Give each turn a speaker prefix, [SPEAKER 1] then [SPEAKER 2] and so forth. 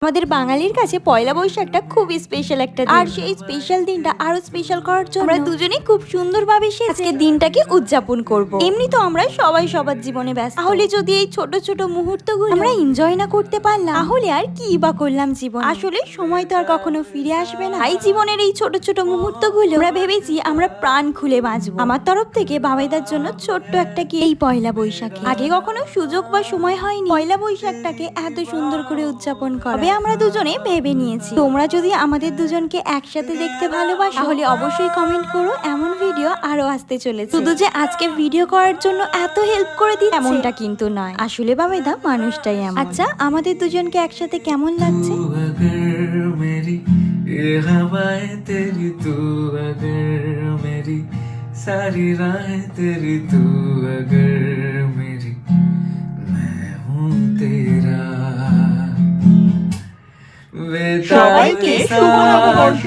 [SPEAKER 1] আমাদের বাঙালির কাছে পয়লা বৈশাখটা খুবই স্পেশাল একটা দিন। আর সেই স্পেশাল দিনটা আরো স্পেশাল করার জন্য আমরা দুজনেই খুব সুন্দরভাবে আজকে দিনটাকে উদযাপন করব। এমনি তো আমরা সবাই সবার জীবনে ব্যস্ত, তাহলে যদি এই ছোট ছোট মুহূর্তগুলো আমরা এনজয় না করতে পারলাম তাহলে আর কি বা করলাম জীবন। আসলে সময় তো আর কখনো ফিরে আসবে না, এই জীবনের এই ছোট ছোট মুহূর্তগুলো আমরা ভেবেছি আমরা প্রাণ খুলে বাঁচবো। আমার তরফ থেকে বাবাইদার জন্য ছোট্ট একটা কি এই পয়লা বৈশাখে আগে কখনো সুযোগ বা সময় হয়নি পয়লা বৈশাখটাকে এত সুন্দর করে উদযাপন করা। আমরা দুজনে ভেবে নিয়েছি, তোমরা যদি আমাদের দুজনকে একসাথে দেখতে ভালোবাসো তাহলে অবশ্যই কমেন্ট করো, এমন ভিডিও আরো আসতে চলেছে। শুধু যে আজকে ভিডিও করার জন্য এত হেল্প করে দিচ্ছে এমনটা কিন্তু নয়, আসলে বাবাইদা মানুষটাই এমন। আচ্ছা, আমাদের দুজনকে একসাথে কেমন লাগছে?
[SPEAKER 2] सारी राहें तेरी तू अगर मेरी मैं हूँ तेरा।
[SPEAKER 1] সবাইকে শুভ নববর্ষ।